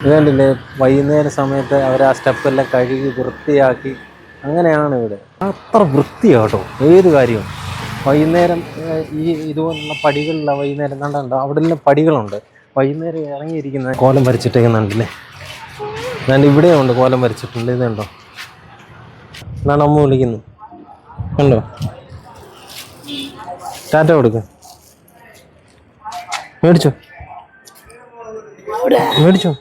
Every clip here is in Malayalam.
ഇത് കണ്ടില്ലേ, വൈകുന്നേര സമയത്ത് അവർ ആ സ്റ്റെപ്പെല്ലാം കഴുകി വൃത്തിയാക്കി. അങ്ങനെയാണ് ഇവിടെ. അത്ര വൃത്തിയാട്ടോ ഏത് കാര്യവും. വൈകുന്നേരം ഈ ഇതുപോലുള്ള പടികളില്ല, വൈകുന്നേരം കണ്ടോ അവിടെ എല്ലാം പടികളുണ്ട്. വൈകുന്നേരം ഇറങ്ങിയിരിക്കുന്ന കോലം വരച്ചിട്ടേക്കുന്നുണ്ടല്ലേ. ഞാൻ ഇവിടെയുണ്ട് കോലം വരച്ചിട്ടുണ്ട്. ഇതുണ്ടോ, എന്നാണ് അമ്മ വിളിക്കുന്നു. കണ്ടോ, ടാറ്റ കൊടുക്ക. മേടിച്ചോ മേടിച്ചോ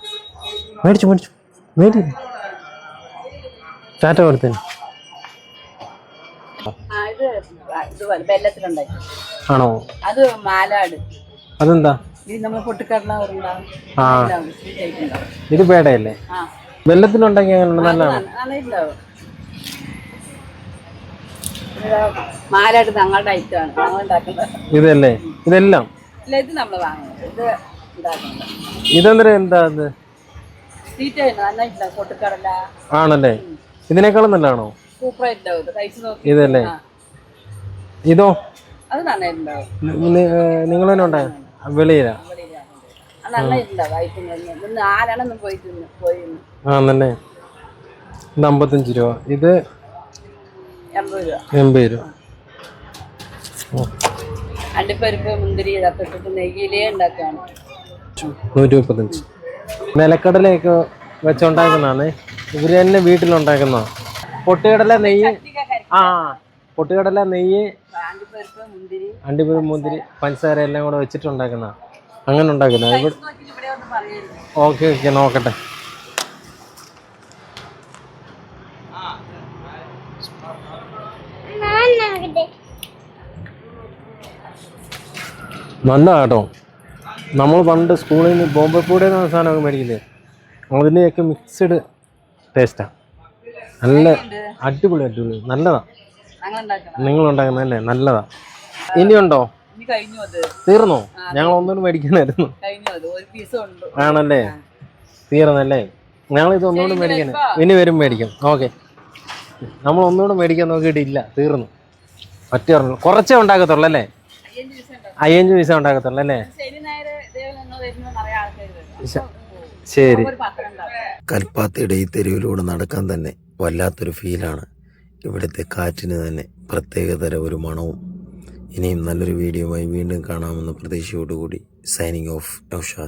മേടിച്ചു മേടിച്ചു മേടി ടാറ്റ കൊടുത്തേ. ആണോ? അത് മാലാട്. അതെന്താ? ആ, ഇത് പേടയല്ലേ? വെള്ളത്തിലുണ്ടെങ്കിൽ അങ്ങനെ നല്ലതാണ്. മാലാട് ഞങ്ങളുടെ ഐറ്റമാണ്, ഞങ്ങൾ ഉണ്ടാക്കുന്നത്. ഇതല്ലേ? ഇതെല്ലാം ഇത് നമ്മൾ വാങ്ങുന്നത്. ഇതെന്തര എന്താ അത്? പൊട്ടുക്കടല ആണല്ലേ? ഇതിനേക്കാളും നല്ലതാണോ? ഇതല്ലേ? ഇതോ? അത് നന്നായിട്ടുണ്ടാവും. നിങ്ങൾ തന്നെ ഉണ്ടായ വെളിയിലാ? ആണല്ലേ? ഇത് 55 രൂപ, ഇത് 80 രൂപ. അണ്ടിപ്പരിപ്പ് മുന്തിരി ഇതൊക്കെ ഇട്ടിട്ട് നെയ്യിലേ ഉണ്ടാക്കുകയാണ്. 135. നിലക്കടലയൊക്കെ വെച്ചുണ്ടാക്കുന്നതാണ്. ഇവര് തന്നെ വീട്ടിലുണ്ടാക്കുന്ന പൊട്ടുകടല നെയ്യ്. ആ, പൊട്ടുകടല നെയ്യ്, അണ്ടിപ്പരിപ്പ് മുന്തിരി പഞ്ചസാര എല്ലാം കൂടെ വെച്ചിട്ടുണ്ടാക്കുന്ന, അങ്ങനെ ഉണ്ടാക്കുന്ന. ഓക്കെ ഓക്കെ, നോക്കട്ടെ. നല്ല കേട്ടോ. നമ്മൾ പണ്ട് സ്കൂളിൽ നിന്ന് ബോംബെ പൂടെ സാധനമൊക്കെ മേടിക്കില്ലേ, അതിൻ്റെയൊക്കെ മിക്സഡ് ടേസ്റ്റാണ്. നല്ല അടിപൊളി അടിപൊളി നല്ലതാണ്. നിങ്ങളുണ്ടാക്കുന്നതല്ലേ? നല്ലതാണ്. ഇനിയുണ്ടോ? തീർന്നോ? ഞങ്ങൾ ഒന്നുകൂടി മേടിക്കാനായിരുന്നു. ആണല്ലേ? തീർന്നല്ലേ? ഞങ്ങളിത് ഒന്നുകൂടി മേടിക്കാൻ, ഇനി വരും മേടിക്കാം. ഓക്കെ, നമ്മൾ ഒന്നുകൂടെ മേടിക്കാൻ നോക്കിയിട്ടില്ല, തീർന്നു. ഒറ്റ കുറച്ചേ ഉണ്ടാക്കത്തുള്ളൂ അല്ലേ? 5 പൈസ ഉണ്ടാക്കത്തുള്ളൂ അല്ലേ? ശരി. കൽപ്പാത്തിയുടെ ഈ തെരുവിലൂടെ നടക്കാൻ തന്നെ വല്ലാത്തൊരു ഫീലാണ്. ഇവിടുത്തെ കാറ്റിന് തന്നെ പ്രത്യേകതര ഒരു മണവും. ഇനിയും നല്ലൊരു വീഡിയോയുമായി വീണ്ടും കാണാമെന്ന പ്രതീക്ഷയോടുകൂടി സൈനിങ് ഓഫ് നൗഷാദ്.